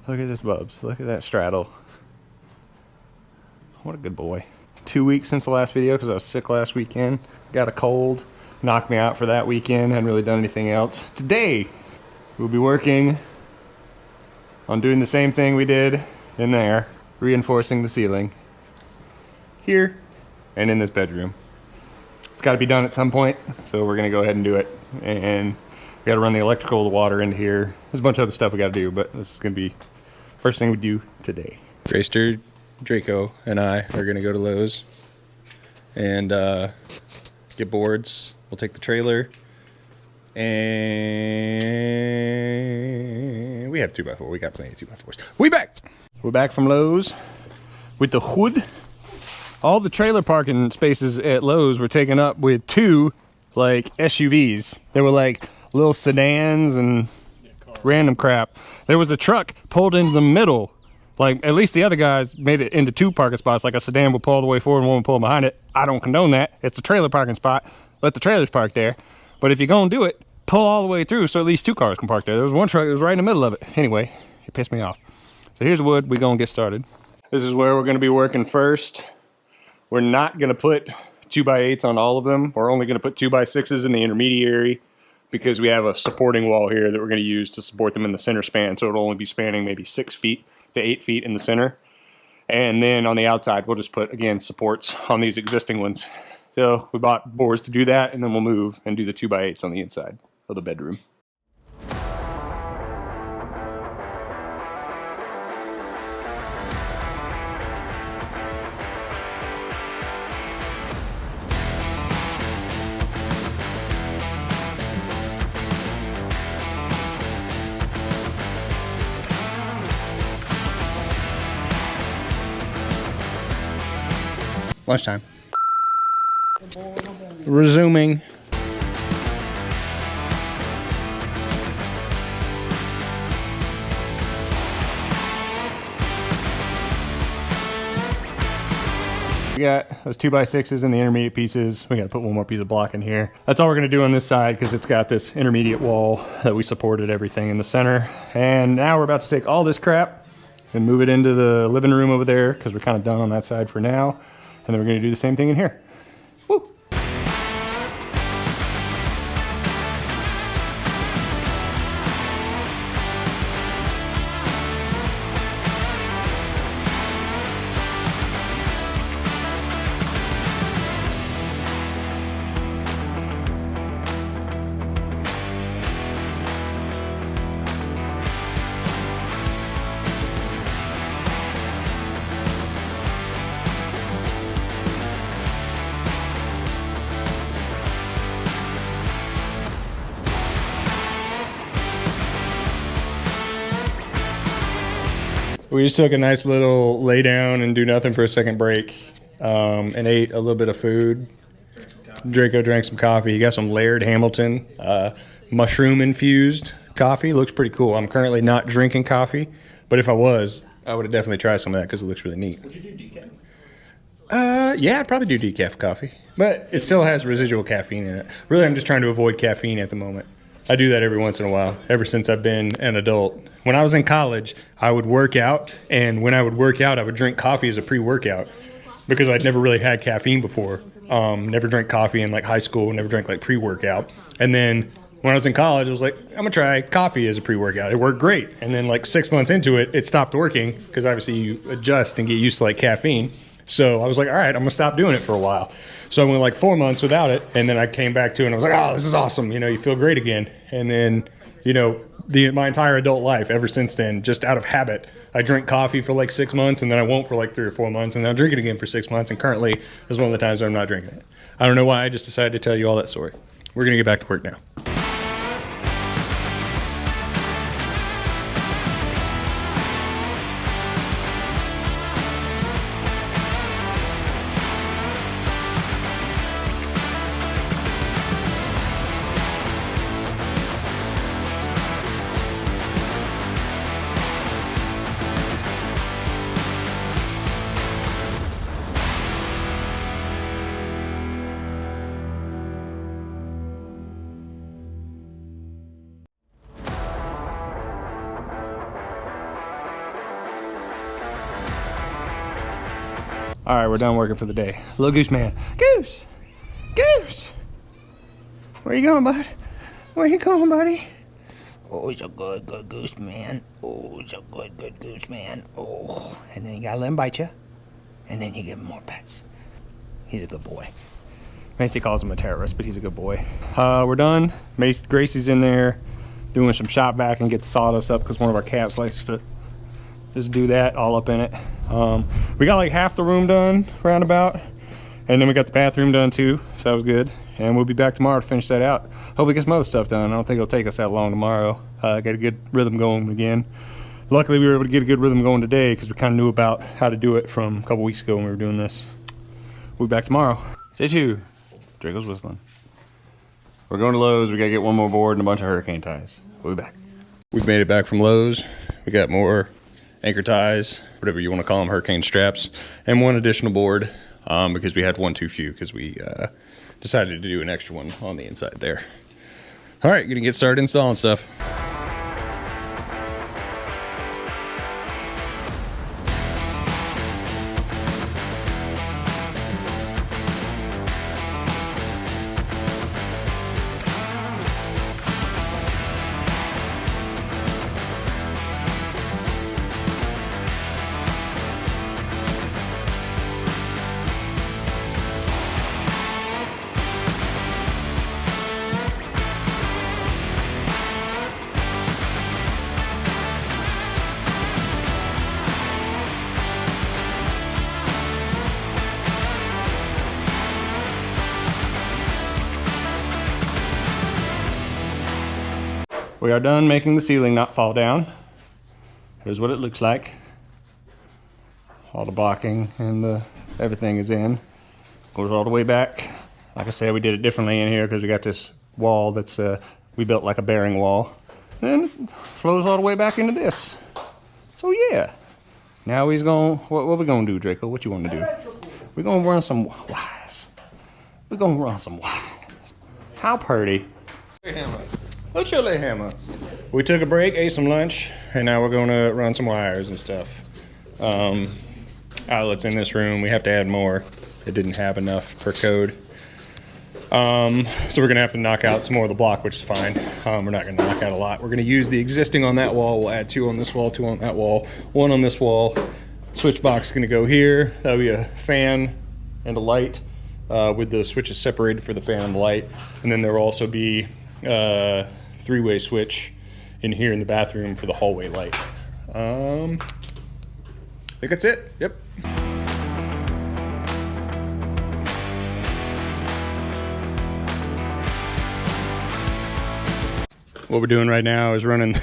Look at this, Bubs. Look at that straddle. What a good boy. 2 weeks since the last video because I was sick last weekend. Got a cold. Knocked me out for that weekend. Hadn't really done anything else. Today, we'll be working on doing the same thing we did in there. Reinforcing the ceiling. Here and in this bedroom. It's got to be done at some point, so we're going to go ahead and do it. And we got to run the electrical, the water into here. There's a bunch of other stuff we got to do, but this is going to be first thing we do today. Gracester, Draco, and I are going to go to Lowe's and get boards. We'll take the trailer, and we have 2x4. We got plenty of 2x4s. We're back from Lowe's with the hood. All the trailer parking spaces at Lowe's were taken up with 2 like SUVs. They were like little sedans and random crap. There was a truck pulled into the middle. Like, at least the other guys made it into 2 parking spots. Like a sedan will pull all the way forward and one will pull behind it. I don't condone that. It's a trailer parking spot. Let the trailers park there. But if you're gonna do it, pull all the way through so at least 2 cars can park there. There was one truck that was right in the middle of it. Anyway, it pissed me off. So here's the wood. We're gonna get started. This is where we're gonna be working first. We're not gonna put 2x8s on all of them. We're only gonna put 2x6s in the intermediary because we have a supporting wall here that we're gonna use to support them in the center span. So it'll only be spanning maybe 6 feet to 8 feet in the center. And then on the outside, we'll just put, again, supports on these existing ones. So we bought boards to do that, and then we'll move and do the 2x8s on the inside of the bedroom. Lunchtime. Resuming. We got those 2x6s and the intermediate pieces. We got to put one more piece of block in here. That's all we're going to do on this side because it's got this intermediate wall that we supported everything in the center. And now we're about to take all this crap and move it into the living room over there because we're kind of done on that side for now. And then we're going to do the same thing in here. Woo! We just took a nice little lay down and do nothing for a second break and ate a little bit of food. Draco drank some coffee. He got some Laird Hamilton mushroom infused coffee. Looks pretty cool. I'm currently not drinking coffee, but if I was, I would have definitely tried some of that because it looks really neat. Would you do decaf? Yeah, I'd probably do decaf coffee, but it still has residual caffeine in it. Really, I'm just trying to avoid caffeine at the moment. I do that every once in a while, ever since I've been an adult. When I was in college, I would work out, and when I would work out, I would drink coffee as a pre-workout because I'd never really had caffeine before. Never drank coffee in like high school, never drank like pre-workout. And then when I was in college, I was like, I'm gonna try coffee as a pre-workout. It worked great. And then like 6 months into it, it stopped working because obviously you adjust and get used to like caffeine. So I was like, all right, I'm gonna stop doing it for a while. So I went like 4 months without it, and then I came back to it and I was like, oh, this is awesome. You know, you feel great again. And then, you know, my entire adult life ever since then, just out of habit, I drink coffee for like 6 months, and then I won't for like 3 or 4 months, and then I'll drink it again for 6 months, and currently is one of the times I'm not drinking it. I don't know why, I just decided to tell you all that story. We're gonna get back to work now. All right, we're done working for the day. Little Goose Man. Goose! Goose! Where you going, bud? Where you going, buddy? Oh, he's a good goose man. Oh, he's a good goose man. Oh, and then you gotta let him bite you. And then you give him more pets. He's a good boy. Macy calls him a terrorist, but he's a good boy. We're done. Gracie's in there doing some shop vac and get the sawdust up because one of our cats likes to just do that all up in it. We got like half the room done, roundabout. And then we got the bathroom done too, so that was good. And we'll be back tomorrow to finish that out. Hopefully get some other stuff done. I don't think it'll take us that long tomorrow. Get a good rhythm going again. Luckily we were able to get a good rhythm going today because we kind of knew about how to do it from a couple weeks ago when we were doing this. We'll be back tomorrow. Day 2. Draco's whistling. We're going to Lowe's. We gotta get one more board and a bunch of hurricane ties. We'll be back. We've made it back from Lowe's. We got more anchor ties, whatever you want to call them, hurricane straps, and one additional board because we had one too few because we decided to do an extra one on the inside there. All right, gonna get started installing stuff. We are done making the ceiling not fall down. Here's what it looks like. All the blocking and everything is in. Goes all the way back. Like I said, we did it differently in here because we got this wall that's we built like a bearing wall. And it flows all the way back into this. So yeah. Now he's going, what we gonna do, Draco? What you want to do? We're gonna run some wires. We're gonna run some wires. How pretty. Oh, chili hammer. We took a break, ate some lunch, and now we're gonna run some wires and stuff. Outlets in this room, we have to add more. It didn't have enough per code. So we're gonna have to knock out some more of the block, which is fine. We're not gonna knock out a lot. We're gonna use the existing on that wall. We'll add 2 on this wall, 2 on that wall, 1 on this wall. Switch box is gonna go here. That'll be a fan and a light with the switches separated for the fan and the light. And then there will also be 3-way switch in here in the bathroom for the hallway light. I think that's it. Yep. What we're doing right now is running.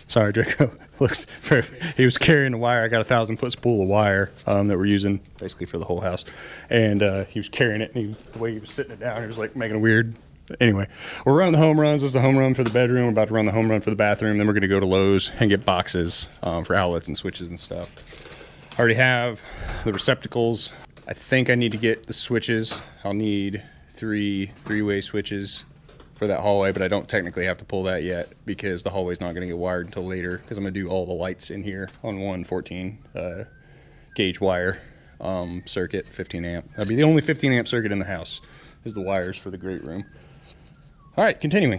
Sorry, Draco. Looks very, he was carrying the wire. I got a 1,000-foot spool of wire that we're using basically for the whole house, and he was carrying it. And the way he was sitting it down, he was like making a weird. Anyway, we're running the home runs. This is the home run for the bedroom. We're about to run the home run for the bathroom. Then we're going to go to Lowe's and get boxes for outlets and switches and stuff. I already have the receptacles. I think I need to get the switches. I'll need 3-way switches for that hallway, but I don't technically have to pull that yet because the hallway's not going to get wired until later because I'm going to do all the lights in here on one 14 gauge wire circuit, 15 amp. That'll be the only 15 amp circuit in the house is the wires for the great room. All right, continuing.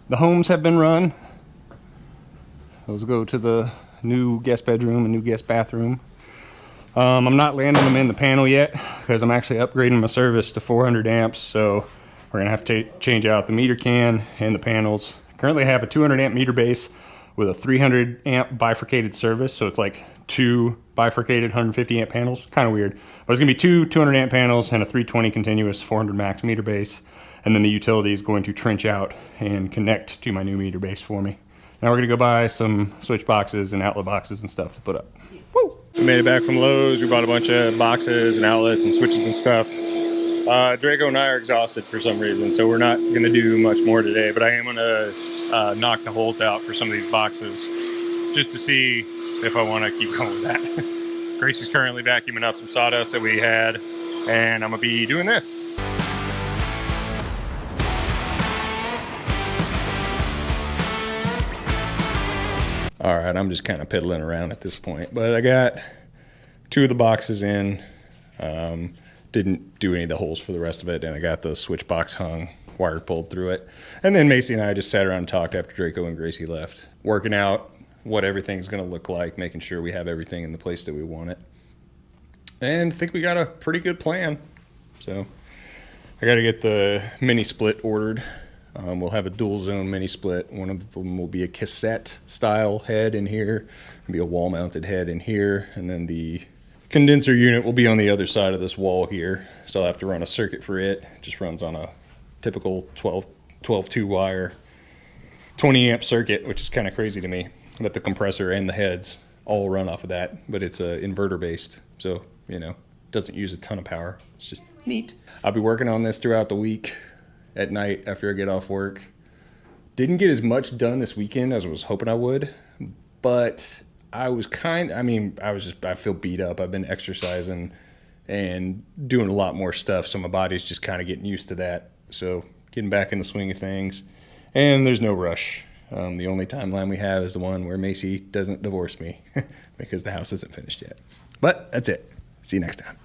The homes have been run. Those go to the new guest bedroom and new guest bathroom. I'm not landing them in the panel yet because I'm actually upgrading my service to 400 amps, so we're gonna have to change out the meter can and the panels. Currently I have a 200 amp meter base with a 300 amp bifurcated service, so it's like 2 bifurcated 150 amp panels. Kind of weird. But it's gonna be 2 200 amp panels and a 320 continuous 400 max meter base, and then the utility is going to trench out and connect to my new meter base for me. Now we're gonna go buy some switch boxes and outlet boxes and stuff to put up. Woo! We made it back from Lowe's. We bought a bunch of boxes and outlets and switches and stuff. Draco and I are exhausted for some reason, so we're not gonna do much more today, but I am gonna knock the holes out for some of these boxes just to see if I wanna keep going with that. Gracie's currently vacuuming up some sawdust that we had, and I'm gonna be doing this. All right, I'm just kind of piddling around at this point, but I got 2 of the boxes in. Didn't do any of the holes for the rest of it, and I got the switch box hung, wire pulled through it. And then Macy and I just sat around and talked after Draco and Gracie left, working out what everything's going to look like, making sure we have everything in the place that we want it. And I think we got a pretty good plan. So I got to get the mini split ordered. We'll have a dual zone mini split. One of them will be a cassette style head in here. It'll be a wall mounted head in here, and then the condenser unit will be on the other side of this wall here. So I'll have to run a circuit for it. It just runs on a typical 12-2 wire 20 amp circuit, which is kind of crazy to me that the compressor and the heads all run off of that, but it's inverter based, so doesn't use a ton of power. It's just neat. I'll be working on this throughout the week at night after I get off work. Didn't get as much done this weekend as I was hoping I would, but I feel beat up. I've been exercising and doing a lot more stuff, so my body's just kind of getting used to that. So getting back in the swing of things, and there's no rush. The only timeline we have is the one where Macy doesn't divorce me because the house isn't finished yet. But that's it. See you next time.